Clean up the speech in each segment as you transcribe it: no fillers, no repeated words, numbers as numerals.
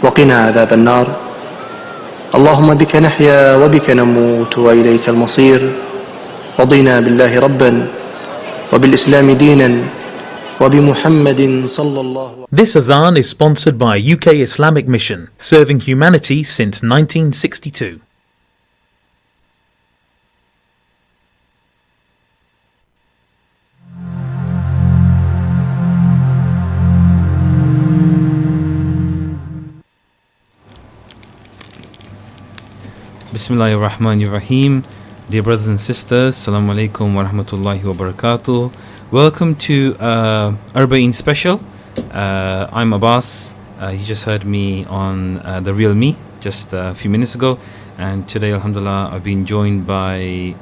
وقنا عذاب النار. اللهم بك نحيا وبك نموت وإليك المصير. رضينا بالله ربا وبالإسلام دينا وبمحمد صلى الله عليه وسلم. This azan is sponsored by UK Islamic Mission, serving humanity since 1962. Bismillahir Rahmanir Rahim. Dear brothers and sisters, Assalamu alaikum wa rahmatullahi wa barakatuh. Welcome to Arbaeen Special. I'm Abbas. You just heard me on The Real Me just a few minutes ago. And today, alhamdulillah, I've been joined by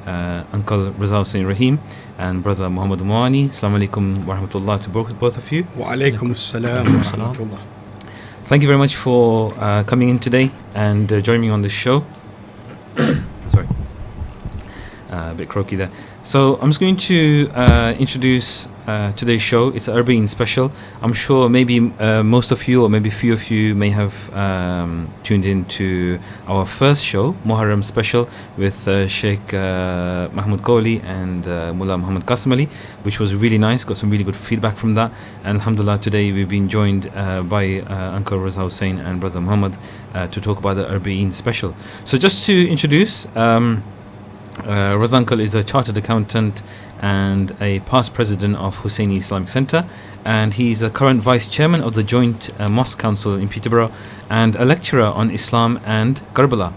Uncle Raza Hussein Rahim and brother Mohamed Mavani. Assalamu alaikum wa rahmatullah to both of you. Wa alaikum assalam wa rahmatullah. Thank you very much for coming in today and joining me on this show. Sorry, a bit croaky there. So I'm just going to introduce today's show. It's an Arbaeen Special. I'm sure maybe most of you or maybe few of you may have tuned in to our first show, Muharram Special, with Sheikh Mahmoud Kohli and Mullah Muhammad Qasim Ali, which was really nice. Got some really good feedback from that. And alhamdulillah, today we've been joined by Uncle Raza Hussein and Brother Muhammad to talk about the Arbaeen Special. So just to introduce, Raza Uncle is a chartered accountant and a past president of Hussein Islamic Center, and he's a current vice chairman of the Joint Mosque Council in Peterborough and a lecturer on Islam and Karbala.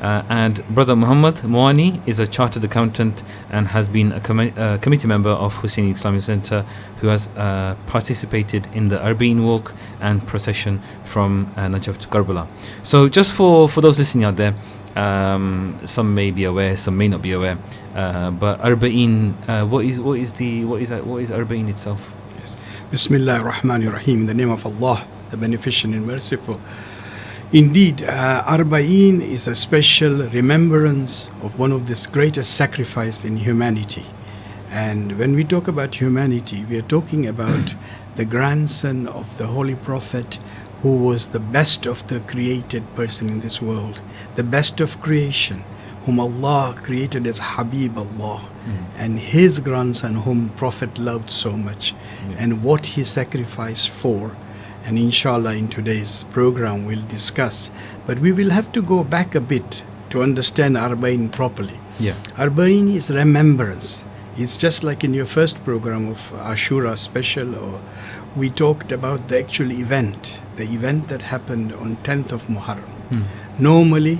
And Brother Muhammad Mavani is a chartered accountant and has been a committee member of Hussein Islamic Center, who has participated in the Arbaeen walk and procession from Najaf to Karbala. So just for those listening out there, some may be aware, some may not be aware, but Arbaeen, what is Arbaeen itself? Yes. Bismillah ar-Rahman ar-Rahim. In the name of Allah, the Beneficent and Merciful. Indeed, Arbaeen is a special remembrance of one of the greatest sacrifice in humanity. And when we talk about humanity, we are talking about the grandson of the Holy Prophet, who was the best of the created person in this world, the best of creation, whom Allah created as Habib Allah, and his grandson whom Prophet loved so much, and what he sacrificed for. And inshallah in today's program we'll discuss. But we will have to go back a bit to understand Arbaeen properly. Arbaeen is remembrance. It's just like in your first program of Ashura Special, or we talked about the actual event, the event that happened on 10th of Muharram. Normally,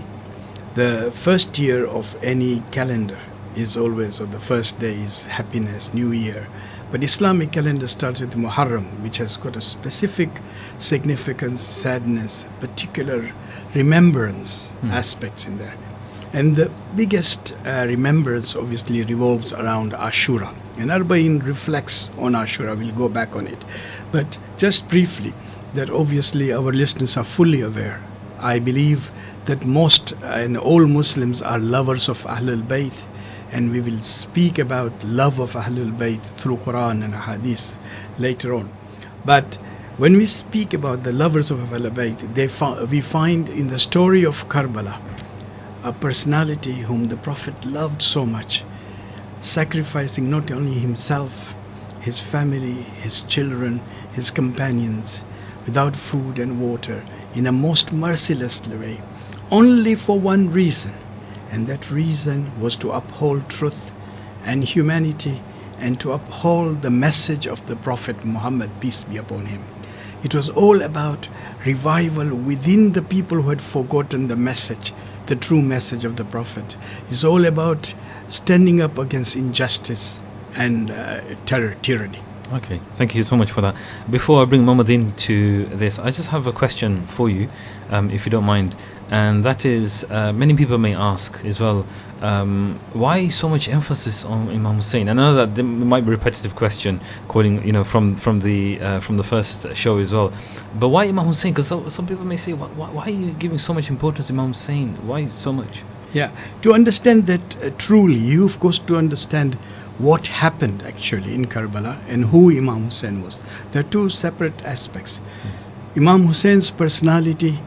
the first year of any calendar is always, or the first day is happiness, New Year. But Islamic calendar starts with Muharram, which has got a specific significance, sadness, particular remembrance aspects in there. And the biggest remembrance obviously revolves around Ashura. And Arbaeen reflects on Ashura. We'll go back on it. But just briefly, that obviously our listeners are fully aware. I believe that most and all Muslims are lovers of ahlul-bayt, and we will speak about love of ahlul-bayt through Quran and Hadith later on. But when we speak about the lovers of ahlul-bayt, we find in the story of Karbala a personality whom the Prophet loved so much, sacrificing not only himself, his family, his children, his companions, without food and water, in a most merciless way, only for one reason. And that reason was to uphold truth and humanity, and to uphold the message of the Prophet Muhammad, peace be upon him. It was all about revival within the people who had forgotten the message, the true message of the Prophet. It's all about standing up against injustice and tyranny. Okay, thank you so much for that. Before I bring Mohammed into this, I just have a question for you, if you don't mind. And that is, many people may ask as well, why so much emphasis on Imam Hussein? I know that there might be a repetitive question, quoting from the first show as well. But why Imam Hussein? Because some people may say, why are you giving so much importance to Imam Hussein? Why so much? Yeah, to understand that truly, you of course to understand what happened actually in Karbala and who Imam Hussein was. There are two separate aspects. Imam Hussein's personality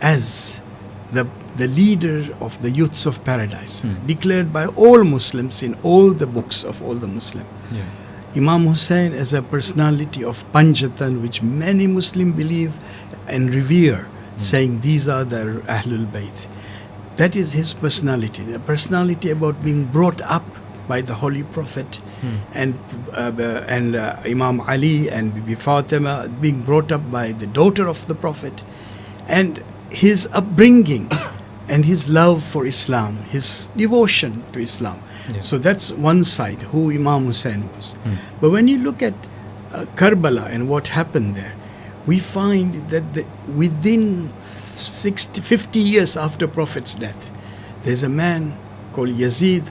as the leader of the youths of paradise, declared by all Muslims in all the books of all the Muslim. Yeah. Imam Hussein as a personality of Panjatan, which many Muslims believe and revere, saying these are the ahlul-bayt. That is his personality, the personality about being brought up by the Holy Prophet and Imam Ali and Bibi Fatima, being brought up by the daughter of the Prophet, and his upbringing and his love for Islam, his devotion to Islam. Yeah. So that's one side, who Imam Hussein was. But when you look at Karbala and what happened there, we find that within 50 years after Prophet's death, there's a man called Yazid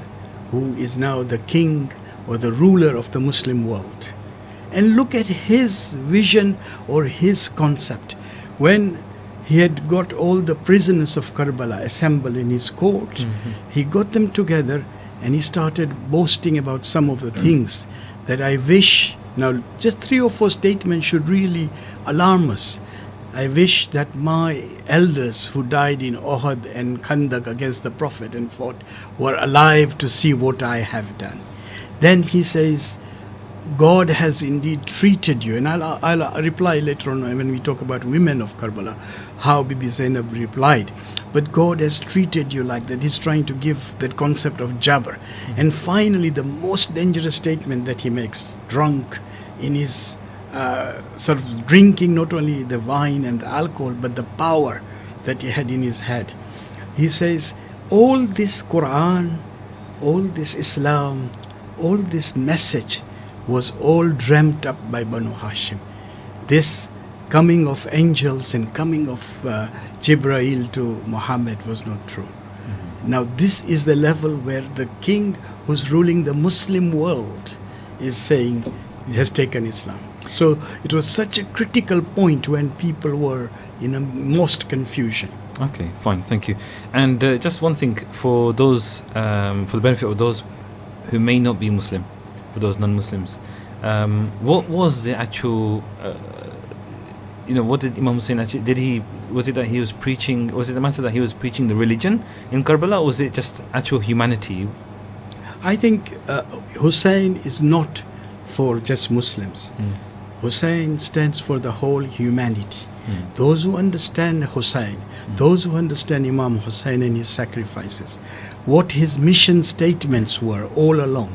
who is now the king or the ruler of the Muslim world. And look at his vision or his concept. When he had got all the prisoners of Karbala assembled in his court, he got them together and he started boasting about some of the things that I wish. Now, just 3 or 4 statements should really alarm us. I wish that my elders who died in Uhud and Khandak against the Prophet and fought were alive to see what I have done. Then he says, God has indeed treated you. And I'll reply later on when we talk about women of Karbala, how Bibi Zainab replied. But God has treated you like that. He's trying to give that concept of Jabr. And finally, the most dangerous statement that he makes, drunk in his sort of drinking not only the wine and the alcohol, but the power that he had in his head. He says, all this Quran, all this Islam, all this message was all dreamt up by Banu Hashim. This coming of angels and coming of Jibreel to Mohamed was not true. Now this is the level where the king who's ruling the Muslim world is saying he has taken Islam. So it was such a critical point when people were in a most confusion. Okay, fine, thank you. And just one thing for those, for the benefit of those who may not be Muslim, for those non-Muslims, what was the actual, what did Imam Hussein actually, was it that he was preaching, was it the matter that he was preaching the religion in Karbala, or was it just actual humanity? I think Hussein is not for just Muslims. Hussein stands for the whole humanity. Those who understand Hussein, those who understand Imam Hussein and his sacrifices, what his mission statements were all along,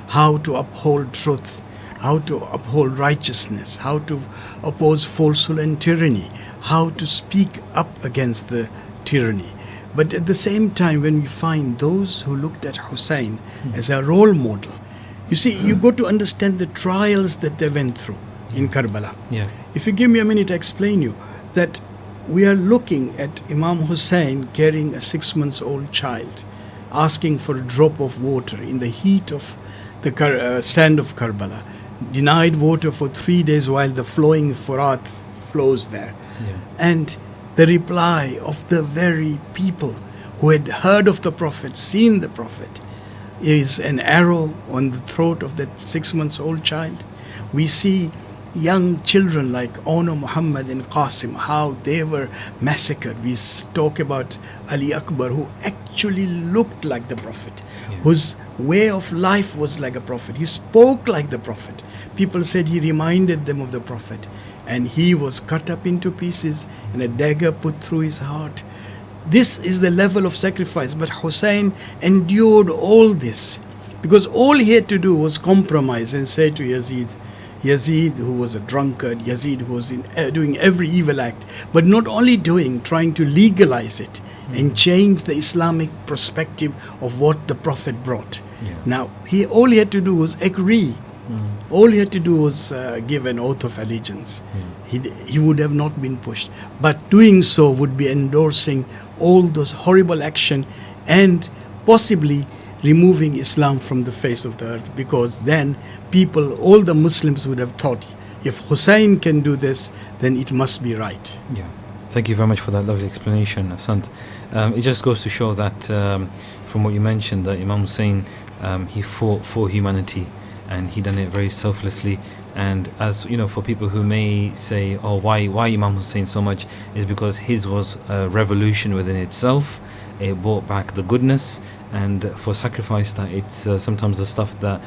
how to uphold truth, how to uphold righteousness, how to oppose falsehood and tyranny, how to speak up against the tyranny. But at the same time, when we find those who looked at Hussein as a role model, you see, you got to understand the trials that they went through in Karbala. Yeah. If you give me a minute to explain you that we are looking at Imam Hussein carrying a 6-month-old child, asking for a drop of water in the heat of the sand of Karbala, denied water for 3 days while the flowing Furat flows there. Yeah. And the reply of the very people who had heard of the Prophet, seen the Prophet, is an arrow on the throat of that 6-month-old child. We see young children like Ono, Mohamed and Qasim, how they were massacred. We talk about Ali Akbar, who actually looked like the Prophet, whose way of life was like a Prophet. He spoke like the Prophet. People said he reminded them of the Prophet. And he was cut up into pieces and a dagger put through his heart. This is the level of sacrifice. But Hussein endured all this because all he had to do was compromise and say to Yazid, who was a drunkard, Yazid who was doing every evil act, but not only trying to legalize it and change the Islamic perspective of what the Prophet brought. Yeah. Now, all he had to do was agree. All he had to do was give an oath of allegiance. He would have not been pushed. But doing so would be endorsing all those horrible action and possibly removing Islam from the face of the earth, because then all the Muslims would have thought, if Hussein can do this, then it must be right. Yeah. Thank you very much for that lovely explanation, Asant. It just goes to show that from what you mentioned, that Imam Hussein, he fought for humanity, and he done it very selflessly, And as you know, for people who may say, "Oh, why Imam Hussein so much?" is because his was a revolution within itself. It brought back the goodness, and for sacrifice, that it's sometimes the stuff that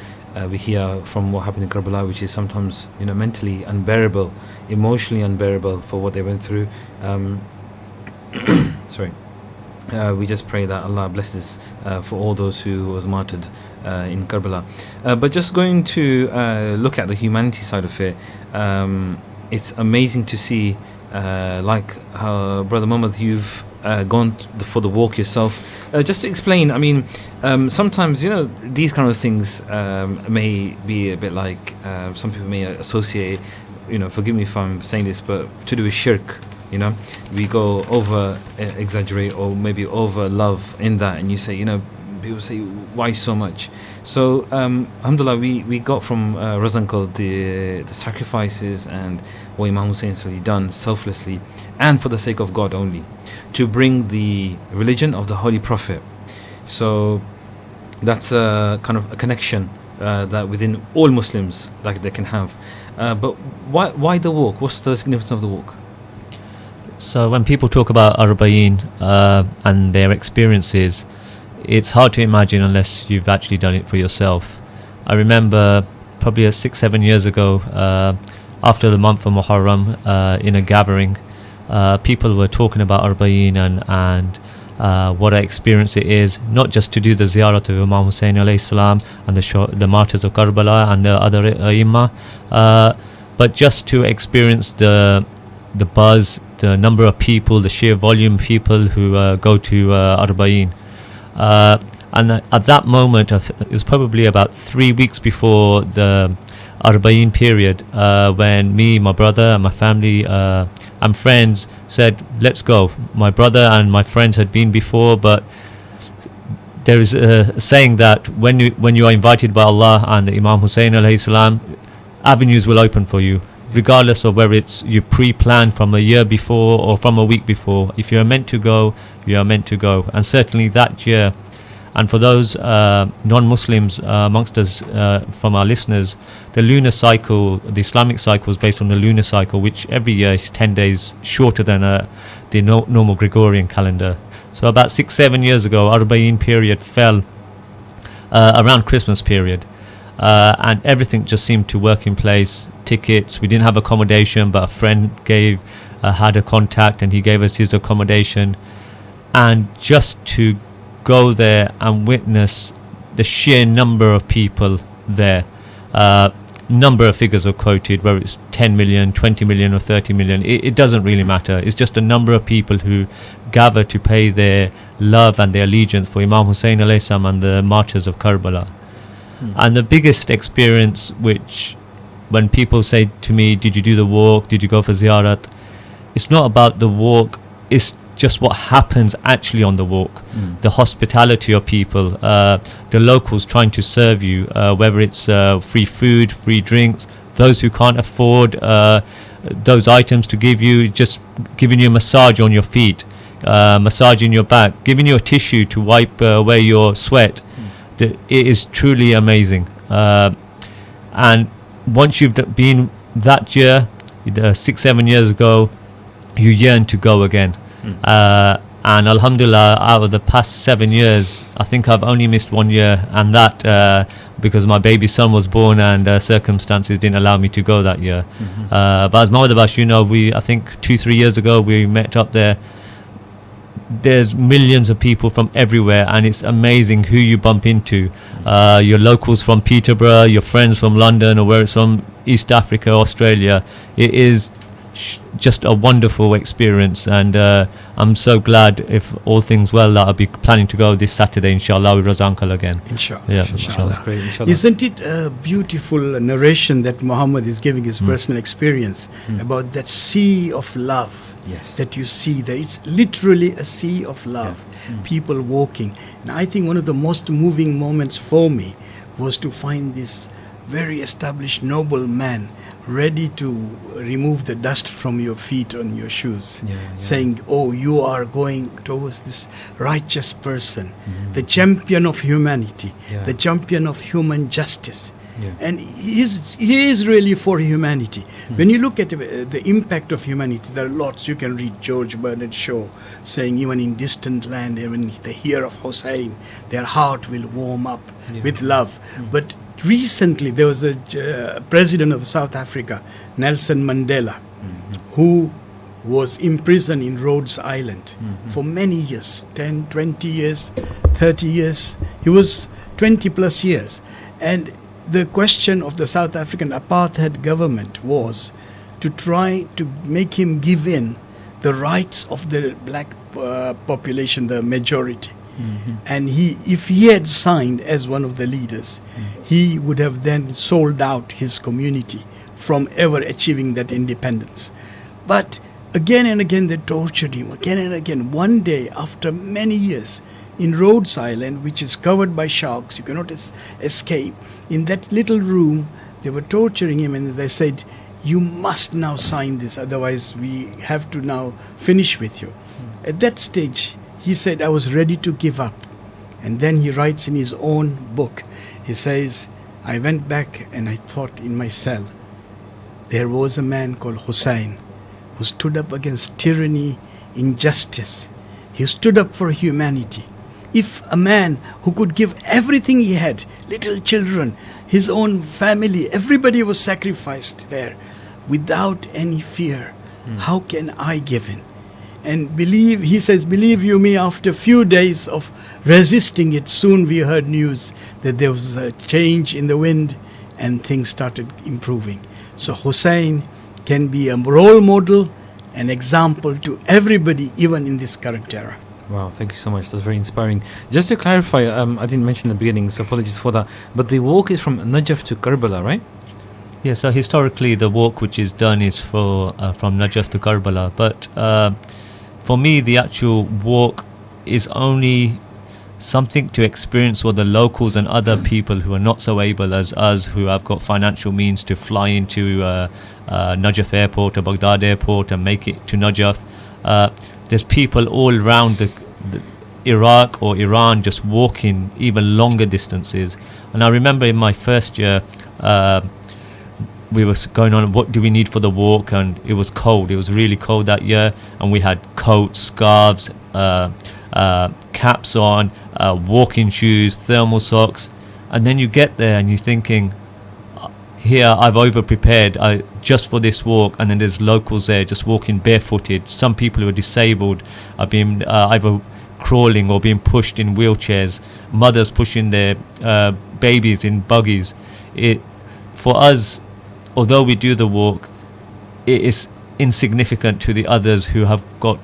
we hear from what happened in Karbala, which is sometimes mentally unbearable, emotionally unbearable for what they went through. Sorry. We just pray that Allah blesses for all those who was martyred in Karbala. But just going to look at the humanity side of it, it's amazing to see, like how Brother Mohammed, you've gone for the walk yourself. Just to explain, I mean, sometimes these kind of things may be a bit like some people may associate. Forgive me if I'm saying this, but to do with shirk. We go over exaggerate or maybe over love in that, and you say, people say, why so much? So alhamdulillah, we got from Raza uncle the sacrifices and what Imam Hussein has done selflessly and for the sake of God only, to bring the religion of the Holy Prophet. So that's a kind of a connection that within all Muslims that they can have. But why the walk? What's the significance of the walk? So when people talk about Arbaeen and their experiences, it's hard to imagine unless you've actually done it for yourself. I remember probably 6-7 years ago, after the month of Muharram, in a gathering, people were talking about Arbaeen and what an experience it is, not just to do the ziyarat of Imam Hussein alayhi salam and the martyrs of Karbala and the other Aimma, but just to experience the buzz, the number of people, the sheer volume of people who go to Arbaeen. And at that moment, it was probably about 3 weeks before the Arbaeen period, when me, my brother and my family and friends said, let's go. My brother and my friends had been before, but there is a saying that when you are invited by Allah and the Imam Hussein alayhi salam, avenues will open for you, regardless of whether it's you pre-planned from a year before or from a week before. If you're meant to go, you are meant to go. And certainly that year, and for those non-Muslims amongst us, from our listeners, the lunar cycle, the Islamic cycle is based on the lunar cycle, which every year is 10 days shorter than the normal Gregorian calendar. So about 6-7 years ago, Arbaeen period fell around Christmas period, and everything just seemed to work in place. Tickets, we didn't have accommodation, but a friend had a contact and he gave us his accommodation. And just to go there and witness the sheer number of people there, number of figures are quoted, whether it's 10 million, 20 million or 30 million, it doesn't really matter. It's just a number of people who gather to pay their love and their allegiance for Imam Hussein alayhi salam and the martyrs of Karbala. And the biggest experience, which when people say to me, did you do the walk, did you go for ziyarat, it's not about the walk, it's just what happens actually on the walk. The hospitality of people, the locals trying to serve you, whether it's free food, free drinks, those who can't afford those items to give you, just giving you a massage on your feet, massaging your back, giving you a tissue to wipe away your sweat. It is truly amazing. And once you've been that year, 6-7 years ago, you yearn to go again. And alhamdulillah, out of the past 7 years, I think I've only missed 1 year, and that because my baby son was born and circumstances didn't allow me to go that year. But as Mohamed Abbas, I think 2-3 years ago we met up there. There's millions of people from everywhere, and it's amazing who you bump into. Your locals from Peterborough, your friends from London, or where it's from, East Africa, Australia. It is just a wonderful experience, and I'm so glad, if all things well, that I'll be planning to go this Saturday, inshallah, with Raza uncle again. Inshallah. Yeah, Inshallah. That's great, inshallah. Isn't it a beautiful narration that Muhammad is giving his personal experience about that sea of love that you see there? It's literally a sea of love, people walking. And I think one of the most moving moments for me was to find this very established noble man ready to remove the dust from your feet on your shoes, Yeah, saying, oh, you are going towards this righteous person, the champion of humanity, Yeah. the champion of human justice. Yeah. And he is really for humanity. When you look at the impact of humanity, there are lots. You can read George Bernard Shaw saying, even in distant land, even they hear of Hussein, their heart will warm up with love. But recently, there was a president of South Africa, Nelson Mandela, who was imprisoned in Rhodes Island for many years, 10, 20 years, 30 years. He was 20 plus years. And the question of the South African apartheid government was to try to make him give in the rights of the black population, the majority. And if he had signed as one of the leaders, he would have then sold out his community from ever achieving that independence. But again and again they tortured him, again and again. One day, after many years, in Rhodes Island, which is covered by sharks, you cannot escape. In that little room, they were torturing him, and they said, you must now sign this, otherwise we have to now finish with you. At that stage, he said, I was ready to give up. And then he writes in his own book, he says, I went back and I thought in my cell, there was a man called Hussein who stood up against tyranny, injustice. He stood up for humanity. If a man who could give everything he had, little children, his own family, everybody was sacrificed there without any fear, how can I give in? And believe, he says, believe you me, after a few days of resisting it, soon we heard news that there was a change in the wind and things started improving. So Hussein can be a role model, an example to everybody, even in this current era. Wow, thank you so much. That's very inspiring. Just to clarify, I didn't mention in the beginning, so apologies for that. But the walk is from Najaf to Karbala, right? Yeah, so historically the walk which is done is from Najaf to Karbala. But for me, the actual walk is only something to experience for the locals and other people who are not so able as us, who have got financial means to fly into Najaf airport or Baghdad airport and make it to Najaf. There's people all around the Iraq or Iran just walking even longer distances. And I remember in my first year, we were going on, what do we need for the walk? And it was cold. It was really cold that year. And we had coats, scarves, caps on, walking shoes, thermal socks. And then you get there and you're thinking, here I've over prepared just for this walk, and then there's locals there just walking barefooted. Some people who are disabled are being either crawling or being pushed in wheelchairs, mothers pushing their babies in buggies. For us, although we do the walk, it is insignificant to the others who have got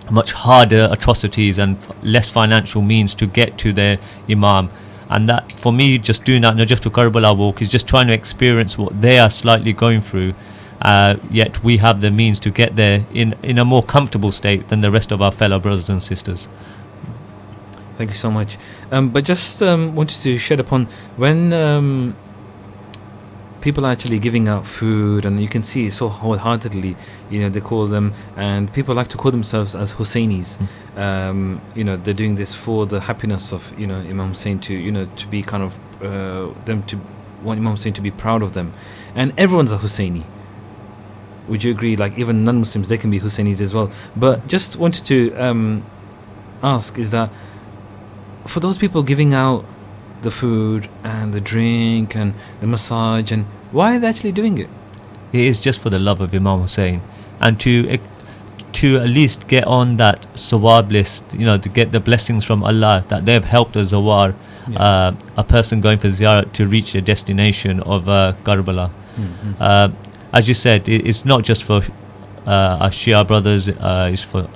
much harder atrocities and less financial means to get to their Imam. And that, for me, just doing that Najaf to Karbala walk is just trying to experience what they are slightly going through, yet we have the means to get there in a more comfortable state than the rest of our fellow brothers and sisters. Thank you so much. But just wanted to shed upon when people are actually giving out food, and you can see so wholeheartedly, they call them, and people like to call themselves as Hussainis. They're doing this for the happiness of Imam Hussein, to be kind of them to want Imam Hussein to be proud of them, and everyone's a Husseini. Would you agree? Like even non-Muslims, they can be Hussainis as well. But just wanted to ask, is that for those people giving out the food and the drink and the massage, and why are they actually doing it? It is just for the love of Imam Hussein, and to at least get on that sawab list, to get the blessings from Allah that they've helped a zawar, a person going for ziyarat, to reach the destination of Karbala. As you said, it's not just for our Shia brothers, it's for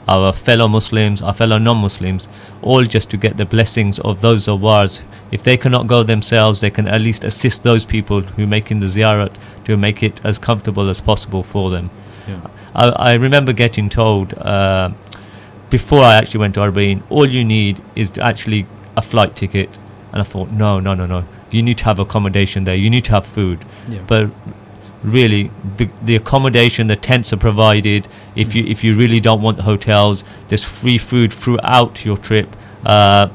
our fellow Muslims, our fellow non-Muslims, all just to get the blessings of those zawars. If they cannot go themselves, they can at least assist those people who are making the ziyarat to make it as comfortable as possible for them. I remember getting told before I actually went to Arbaeen, all you need is actually a flight ticket. And I thought, no. You need to have accommodation there. You need to have food. But really the accommodation, the tents are provided. If you really don't want the hotels, there's free food throughout your trip. There's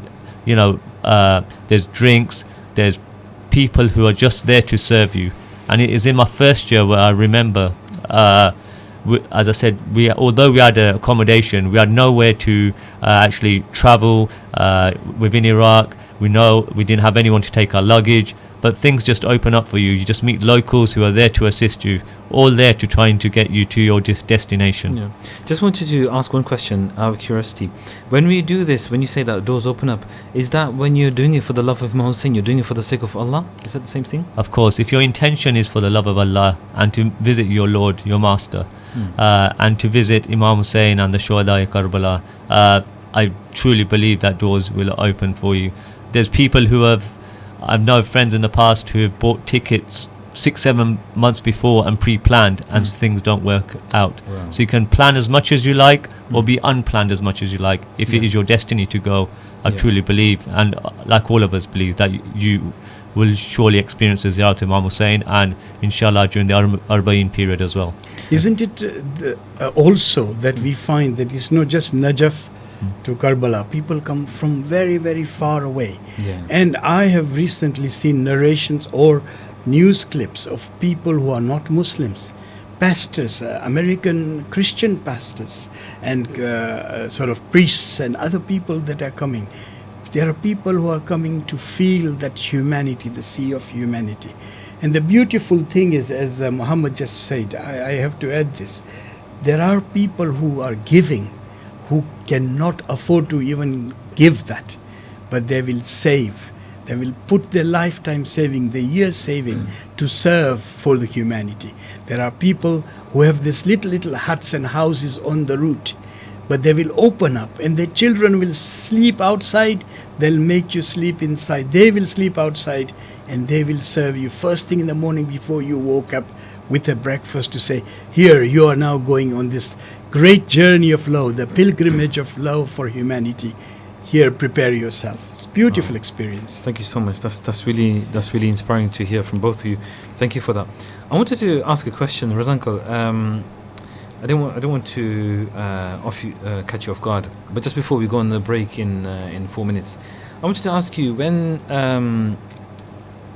drinks, there's people who are just there to serve you. And it is in my first year where I remember, as I said, although we had accommodation, we had nowhere to actually travel within Iraq. We didn't have anyone to take our luggage, but things just open up for you. You just meet locals who are there to assist you, all there to trying to get you to your destination. Yeah. Just wanted to ask one question out of curiosity. When we do this, when you say that doors open up, is that when you're doing it for the love of Hussein, you're doing it for the sake of Allah? Is that the same thing? Of course, if your intention is for the love of Allah and to visit your Lord, your Master, and to visit Imam Hussein and the Shuhada Karbala, I truly believe that doors will open for you. There's people I've known friends in the past who have bought tickets 6-7 months before and pre-planned, and things don't work out. Wow. So you can plan as much as you like or be unplanned as much as you like. If it is your destiny to go, I truly believe, and like all of us believe, that you will surely experience the Ziyarat of Imam Hussein, and inshallah during the Arbaeen period as well. Isn't it also that we find that it's not just Najaf to Karbala? People come from very, very far away. Yeah. And I have recently seen narrations or news clips of people who are not Muslims, pastors, American Christian pastors, and sort of priests and other people that are coming. There are people who are coming to feel that humanity, the sea of humanity. And the beautiful thing is, as Mohamed just said, I have to add this, there are people who are giving, who cannot afford to even give that, but they will save. They will put their lifetime saving, their year saving to serve for the humanity. There are people who have these little huts and houses on the route, but they will open up and their children will sleep outside. They'll make you sleep inside. They will sleep outside and they will serve you first thing in the morning before you woke up with a breakfast to say, here, you are now going on this great journey of love, the pilgrimage of love for humanity. Here, prepare yourself. It's a beautiful experience. Thank you so much. That's really inspiring to hear from both of you. Thank you for that. I wanted to ask a question, Raza uncle. I don't want to catch you off guard, but just before we go on the break in 4 minutes, I wanted to ask you, when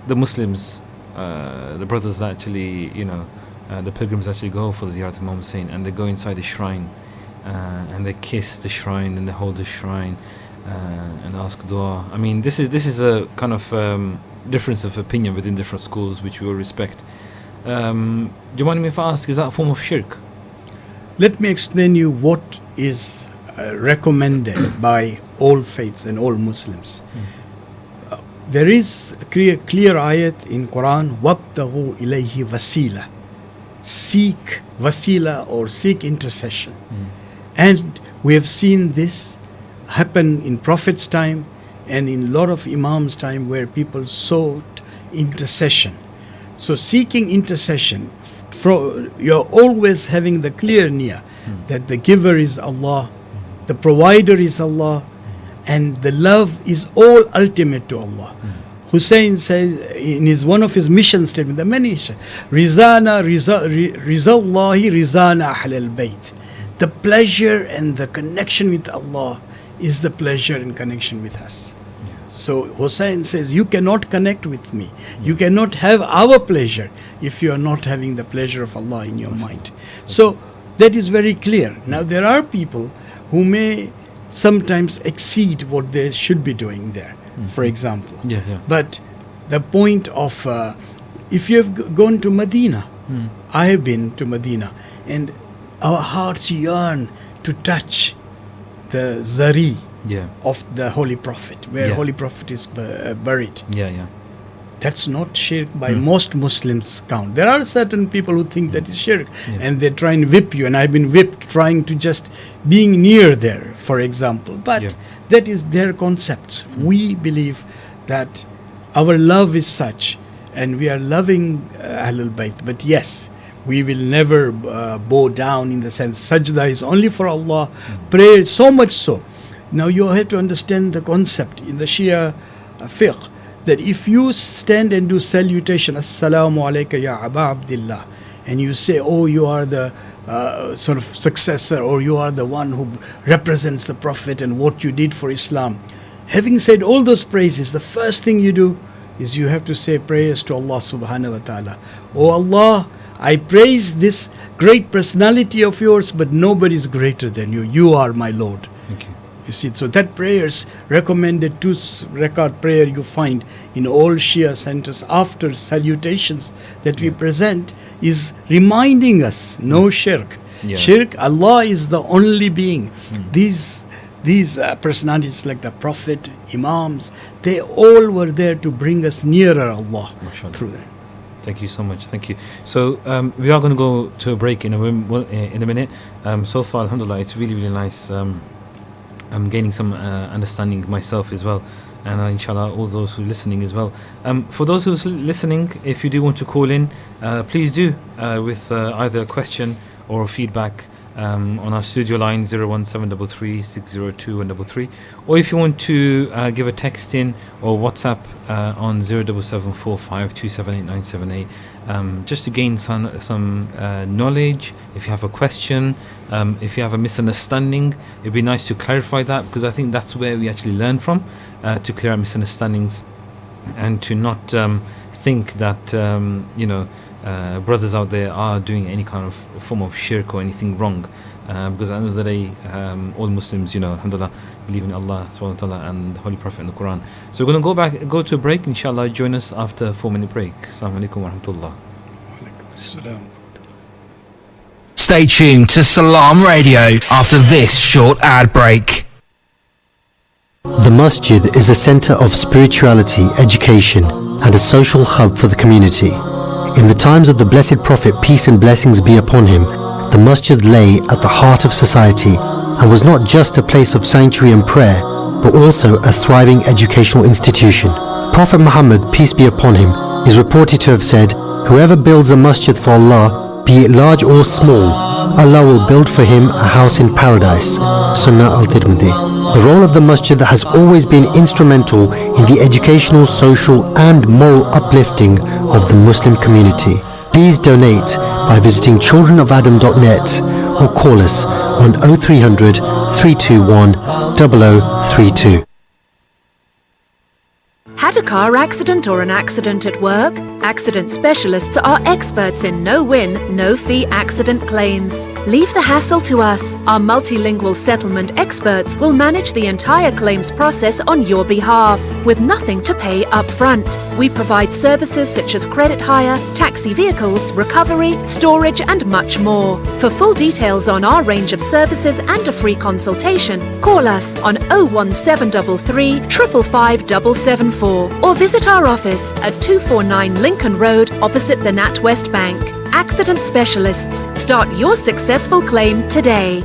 the Muslims, the brothers that actually, the pilgrims actually go for the Ziyarat of Imam Hussein, and they go inside the shrine, and they kiss the shrine, and they hold the shrine, and ask dua. I mean, this is a kind of difference of opinion within different schools, which we will respect. Do you mind me if I ask, is that a form of shirk? Let me explain you what is recommended by all faiths and all Muslims. There is a clear ayat in Quran, وَابْتَغُوا إِلَيْهِ وَسِيلَةً. Seek wasila or seek intercession. And we have seen this happen in Prophet's time and in a lot of Imams' time, where people sought intercession. So seeking intercession, you're always having the clear niyyah that the giver is Allah, the provider is Allah, and the love is all ultimate to Allah. Hussein says in one of his mission statements, the many, Rizana, Rizallahi, Rizana ahlul-bayt. The pleasure and the connection with Allah is the pleasure and connection with us. So Hussein says, you cannot connect with me. You cannot have our pleasure if you are not having the pleasure of Allah in your mind. So that is very clear. Now there are people who may sometimes exceed what they should be doing there, for example. But the point of, if you have gone to Medina, I have been to Medina, and our hearts yearn to touch the Zari of the Holy Prophet, where Holy Prophet is buried. That's not shirk by most Muslims count. There are certain people who think that is shirk, and they try and whip you, and I've been whipped trying to just being near there, for example. But that is their concepts. We believe that our love is such, and we are loving ahlul-bayt. But yes, we will never bow down in the sense sajda is only for Allah. Prayer, so much so. Now you have to understand the concept in the Shia fiqh, that if you stand and do salutation, Assalamu alayka ya Aba Abdillah, and you say, oh, you are the sort of successor, or you are the one who represents the Prophet and what you did for Islam. Having said all those praises, the first thing you do is you have to say prayers to Allah subhanahu wa ta'ala. Oh Allah, I praise this great personality of yours, but nobody is greater than you. You are my Lord. Thank you. You see, so that prayers recommended 2 rakat prayer you find in all Shia centers after salutations that we present is reminding us no shirk. Yeah. Shirk, Allah is the only being. These personalities like the Prophet, Imams, they all were there to bring us nearer Allah through them. Thank you so much. Thank you. So we are going to go to a break in a minute. So far, alhamdulillah, it's really, really nice. I'm gaining some understanding myself as well, and inshallah all those who are listening as well. For those who are listening, if you do want to call in, please do with either a question or a feedback on our studio line 01733 602 133, or if you want to give a text in or WhatsApp on 07745278978, just to gain some knowledge. If you have a question, if you have a misunderstanding, it'd be nice to clarify that, because I think that's where we actually learn from, to clear up misunderstandings and to not think that brothers out there are doing any kind of form of shirk or anything wrong, because at the end of the day, all Muslims, alhamdulillah, believe in Allah subhanahu wa ta'ala and the Holy Prophet and the Quran. So we're going to go to a break. Inshallah, join us after a 4-minute break. Assalamu alaikum wa rahmatullah. Stay tuned to Salam Radio after this short ad break. The masjid is a center of spirituality, education, and a social hub for the community. In the times of the Blessed Prophet, peace and blessings be upon him, the masjid lay at the heart of society and was not just a place of sanctuary and prayer, but also a thriving educational institution. Prophet Mohammed, peace be upon him, is reported to have said, "Whoever builds a masjid for Allah, be it large or small, Allah will build for him a house in paradise." Sunnah al-Tirmidhi. The role of the masjid has always been instrumental in the educational, social and moral uplifting of the Muslim community. Please donate by visiting childrenofadam.net or call us on 0300 321 0032. Had a car accident or an accident at work? Accident specialists are experts in no-win, no-fee accident claims. Leave the hassle to us. Our multilingual settlement experts will manage the entire claims process on your behalf, with nothing to pay up front. We provide services such as credit hire, taxi vehicles, recovery, storage and much more. For full details on our range of services and a free consultation, call us on 01733 555 774 or visit our office at 249 Lincoln Road opposite the NatWest Bank. Accident Specialists. Start your successful claim today.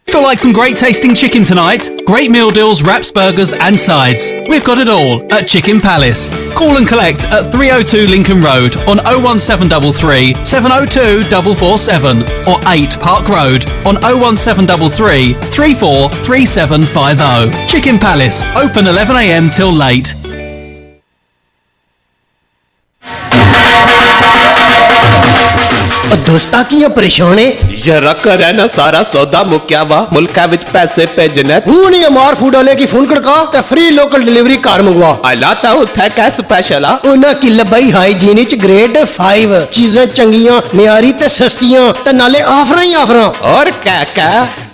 Feel like some great tasting chicken tonight? Great meal deals, wraps, burgers and sides. We've got it all at Chicken Palace. Call and collect at 302 Lincoln Road on 01733 702 447 or 8 Park Road on 01733 343750. Chicken Palace, open 11 a.m. till late. दोस्ता की परेशान है जरा करे ना सारा सौदा मुक्या वा मुल्का विच पैसे भेजने हूं नहीं अमार फूड वाले की फोन खड़का ते फ्री लोकल डिलीवरी कार मंगवा आलाता उथे कै स्पेशल आ उना की लबाई हाइजीन च ग्रेड 5 चीजें चंगियां म्यारी ते सस्तियां ते नाले ऑफर ही ऑफर और क्या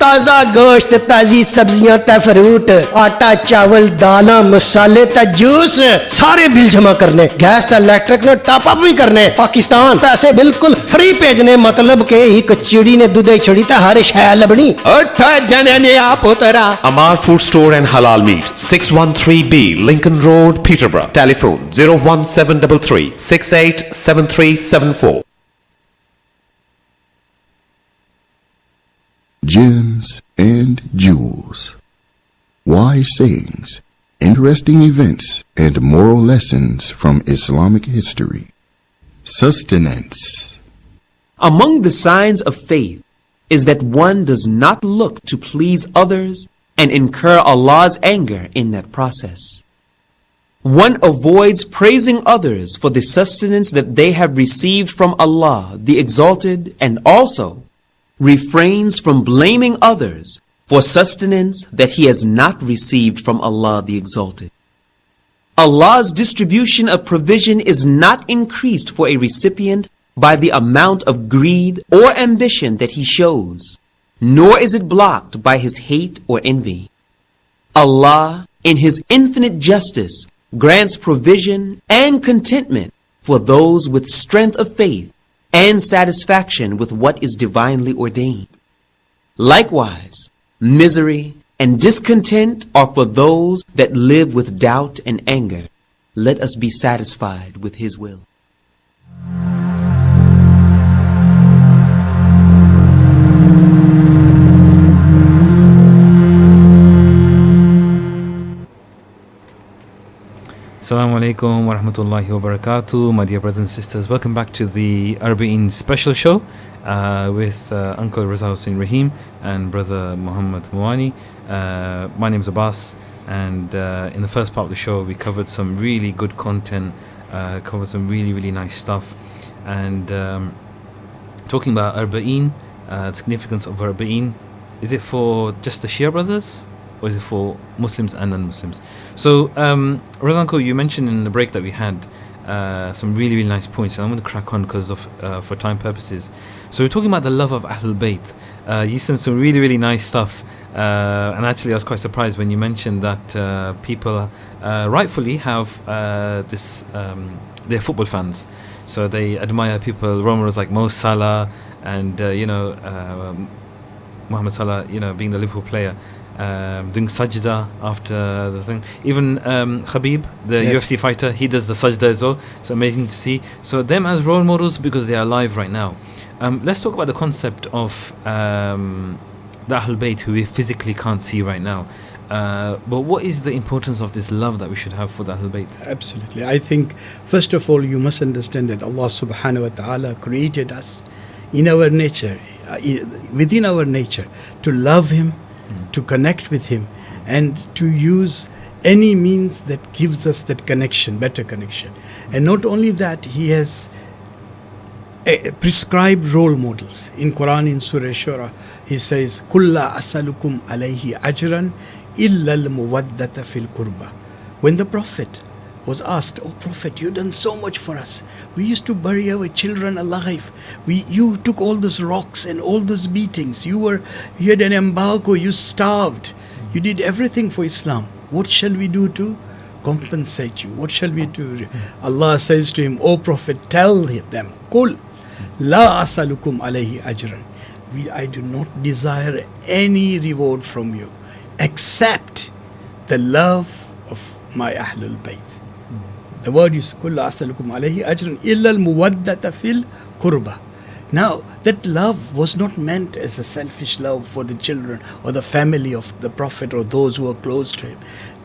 ताजा गोश्त ताजी सब्जियां ते फ्रूट आटा चावल दालें मसाले ते जूस सारे बिल जमा करने गैस ते इलेक्ट्रिक ने टॉप अप भी करने पाकिस्तान पैसे बिल्कुल फ्री भेजने मतलब के एक चिड़ी ने दूध छड़ी ते हर शय लबनी उठ जने ने आप उतरा Amar Food Store and Halal Meat 613B Lincoln Road Peterborough telephone 01733 687374. Gems and jewels, wise sayings, interesting events, and moral lessons from Islamic history. Sustenance. Among the signs of faith is that one does not look to please others and incur Allah's anger in that process. One avoids praising others for the sustenance that they have received from Allah, the Exalted, and also refrains from blaming others for sustenance that he has not received from Allah, the Exalted. Allah's distribution of provision is not increased for a recipient by the amount of greed or ambition that he shows, nor is it blocked by his hate or envy. Allah, in His infinite justice, grants provision and contentment for those with strength of faith and satisfaction with what is divinely ordained. Likewise, misery and discontent are for those that live with doubt and anger. Let us be satisfied with His will. Assalamu alaikum wa rahmatullahi wa barakatuh, my dear brothers and sisters. Welcome back to the Arbaeen Special show with Uncle Raza Hussein Rahim and brother Mohamed Mavani. My name is Abbas, and in the first part of the show we covered some really good content, covered some really nice stuff, and talking about Arbaeen, the significance of Arbaeen. Is it for just the Shia brothers, or is it for Muslims and non-Muslims? So, Raza Uncle, you mentioned in the break that we had some really nice points, and I'm going to crack on because of for time purposes. So we're talking about the love of ahlul-bayt. You said some really nice stuff, and actually I was quite surprised when you mentioned that people rightfully have this they're football fans, so they admire people, role models like Mo Salah and Mohamed Salah, being the Liverpool player. Doing sajda after the thing. Even Khabib, the UFC fighter, he does the sajda as well. It's amazing to see. So them as role models because they are alive right now. Let's talk about the concept of the ahlul-bayt who we physically can't see right now. But what is the importance of this love that we should have for the ahlul-bayt? Absolutely. I think first of all you must understand that Allah subhanahu wa ta'ala created us in our nature, within our nature, to love Him, to connect with Him, and to use any means that gives us that connection, better connection. And not only that, He has prescribed role models. In Quran, in Surah Shura, He says, "Kulla asalukum alayhi ajran illa al-muwaddata fil qurba." When the Prophet was asked, "Oh Prophet, you've done so much for us. We used to bury our children alive. You took all those rocks and all those beatings. You had an embargo. You starved. You did everything for Islam. What shall we do to compensate you? What shall we do?" Allah says to him, "Oh Prophet, tell them, Qul la asalukum alayhi ajran." I do not desire any reward from you except the love of my ahlul-bayt. The word is kulla asalukum alayhi ajran illa al-muwaddata fil qurba. Now, that love was not meant as a selfish love for the children or the family of the Prophet or those who are close to him.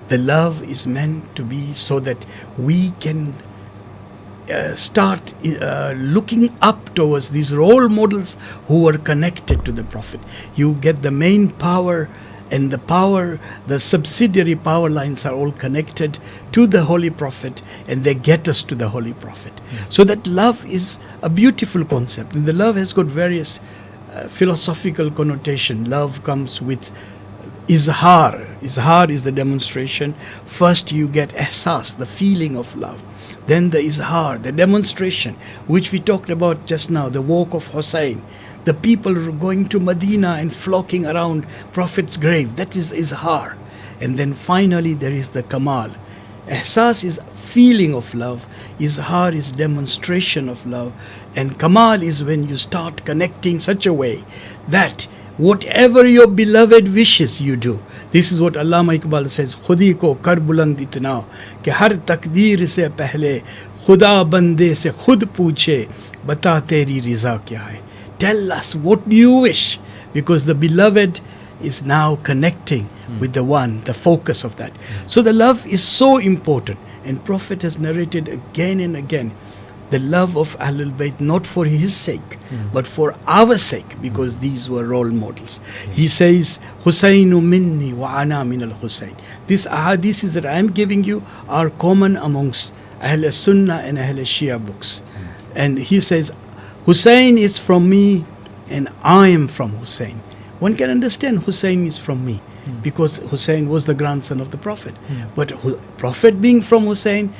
The love is meant to be so that we can start looking up towards these role models who are connected to the Prophet. You get the main power, and the subsidiary power lines are all connected to the Holy Prophet, and they get us to the Holy Prophet. So that love is a beautiful concept, and the love has got various philosophical connotation. Love comes with izhar. Izhar is the demonstration. First you get ihsas, the feeling of love. Then the izhar, the demonstration, which we talked about just now, the walk of Hussein. The people going to Medina and flocking around Prophet's grave. That is izhar. And then finally there is the kamal. Ihsas is feeling of love. Izhar is demonstration of love. And kamal is when you start connecting such a way that whatever your beloved wishes you do. This is what Allama Iqbal says, "Khudi ko kar buland itna ke har takdeer se pehle khuda bande se khud pooche bata teri riza kya hai." Tell us what do you wish, because the beloved is now connecting with the one, the focus of that. So the love is so important, and Prophet has narrated again and again the love of ahlul-bayt, not for his sake, but for our sake, because these were role models. He says, Husseinu minni wa ana min al-Hussein. These ahadiths that I am giving you are common amongst Ahl Sunnah and Ahl Shia books. And he says, Hussein is from me and I am from Hussein. One can understand Hussein is from me because Hussein was the grandson of the Prophet. But Prophet being from Hussein,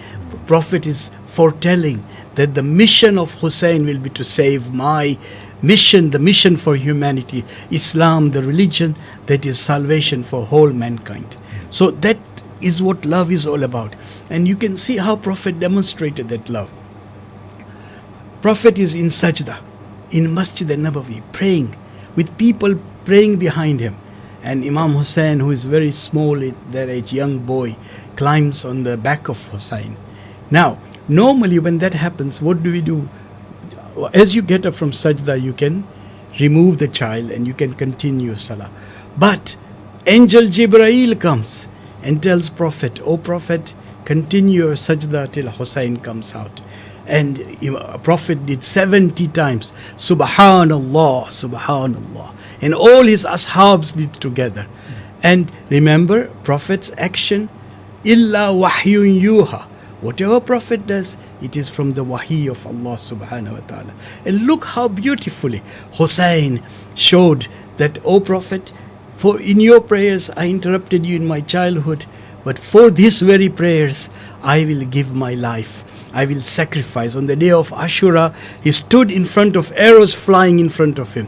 Prophet is foretelling that the mission of Hussein will be to save my mission, the mission for humanity, Islam, the religion that is salvation for whole mankind. So that is what love is all about. And you can see how Prophet demonstrated that love. Prophet is in sajda, in Masjid al-Nabawi, praying, with people praying behind him. And Imam Hussein, who is very small at that age, young boy, climbs on the back of Hussein. Now, normally when that happens, what do we do? As you get up from sajda, you can remove the child and you can continue salah. But Angel Jibreel comes and tells Prophet, "O Prophet, continue your sajda till Hussein comes out." And Prophet did 70 times, Subhanallah, Subhanallah. And all his ashabs did together. And remember, Prophet's action, illa wahyun yuha. Whatever Prophet does, it is from the wahi of Allah subhanahu wa ta'ala. And look how beautifully Hussein showed that, "O Prophet, for in your prayers I interrupted you in my childhood, but for these very prayers I will give my life. I will sacrifice." On the day of Ashura, he stood in front of arrows flying in front of him.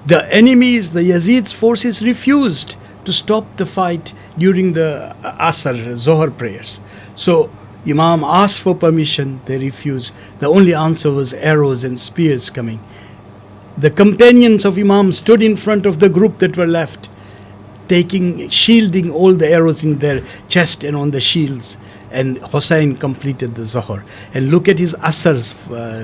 The enemies, the Yazid's forces, refused to stop the fight during the Asr, Zohar prayers. So Imam asked for permission, they refused. The only answer was arrows and spears coming. The companions of Imam stood in front of the group that were left, shielding all the arrows in their chest and on the shields. And Hussein completed the Zohar. And look at his Asr's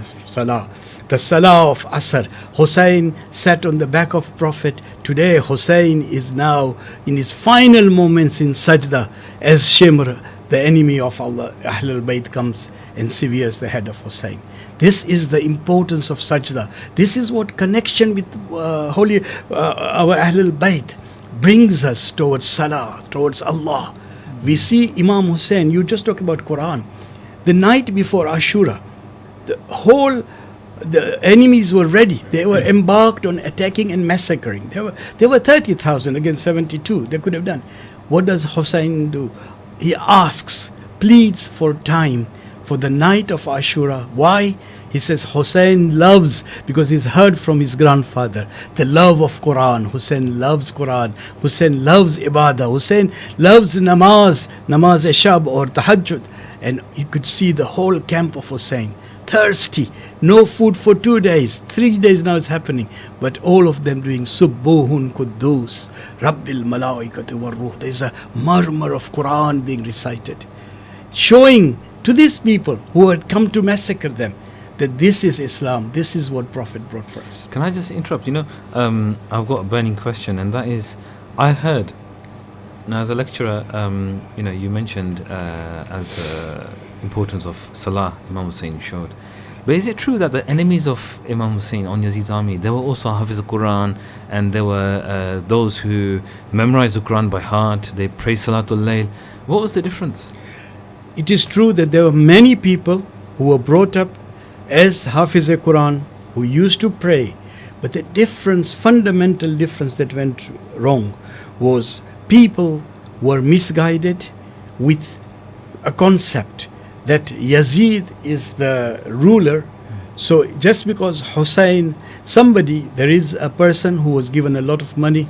Salah. The Salah of Asr. Hussein sat on the back of Prophet. Today Hussein is now in his final moments in Sajda as Shimr, the enemy of Allah, Ahlul-Bayt, comes and severes the head of Hussein. This is the importance of Sajda. This is what connection with our Ahlul-Bayt brings us towards Salah, towards Allah. We see Imam Hussein, you just talk about Quran. The night before Ashura, the enemies were ready. They were embarked on attacking and massacring. There were 30,000 against 72. They could have done. What does Hussein do? He asks, pleads for time for the night of Ashura. Why? He says Hussein loves, because he's heard from his grandfather, the love of Quran. Hussein loves Quran. Hussein loves Ibadah. Hussein loves namaz Shab or Tahajjud. And you could see the whole camp of Hussein, thirsty, no food for 2 days, 3 days now is happening, but all of them doing Subbuhun Quddus, Rabbil Malaikati war Ruh. There's a murmur of Quran being recited, showing to these people who had come to massacre them that this is Islam, this is what Prophet brought for us. Can I just interrupt? I've got a burning question, and that is, I heard, now as a lecturer, you mentioned as importance of Salah, Imam Hussein showed. But is it true that the enemies of Imam Hussein on Yazid's army, there were also Hafiz al-Quran, and there were those who memorized the Quran by heart, they pray Salatul Layl? What was the difference? It is true that there were many people who were brought up as Hafiz al-Quran, who used to pray, but the difference, fundamental difference that went wrong was people were misguided with a concept that Yazid is the ruler. So just because Hussein, there is a person who was given a lot of money,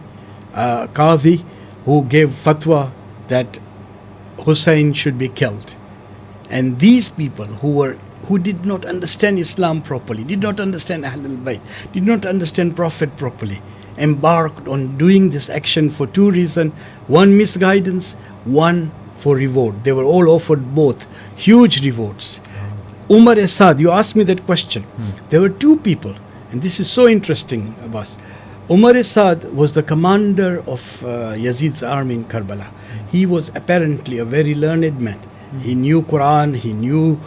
Qadhi, who gave fatwa that Hussein should be killed. And these people who did not understand Islam properly, did not understand Ahlul-Bayt, did not understand Prophet properly, embarked on doing this action for two reasons: one, misguidance; one, for reward. They were all offered both huge rewards. Umar Asad, you asked me that question. There were two people, and this is so interesting, Abbas. Umar Asad was the commander of Yazid's army in Karbala. He was apparently a very learned man. He knew Quran, he knew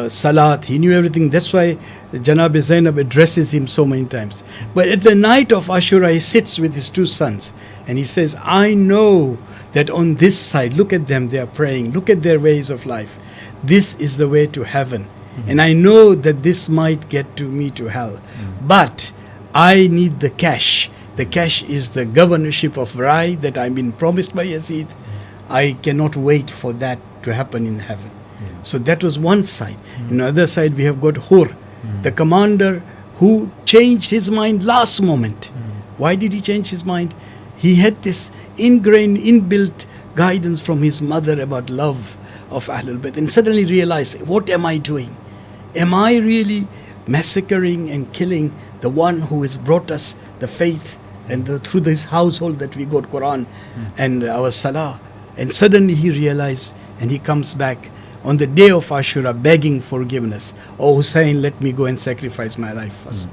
Salat, he knew everything. That's why Janab Zainab addresses him so many times. But at the night of Ashura, he sits with his two sons and he says, I know that on this side, look at them, they are praying, look at their ways of life. This is the way to heaven. And I know that this might get to me to hell. But I need the cash. The cash is the governorship of Rai that I've been promised by Yazid. I cannot wait for that to happen in heaven. So that was one side. On the other side, we have got Hur, the commander who changed his mind last moment. Why did he change his mind? He had this ingrained, inbuilt guidance from his mother about love of ahlul-bayt, and suddenly realized, what am I doing? Am I really massacring and killing the one who has brought us the faith and through this household that we got Quran and our Salah? And suddenly he realized, and he comes back on the day of Ashura begging forgiveness. Oh Hussein, let me go and sacrifice my life first.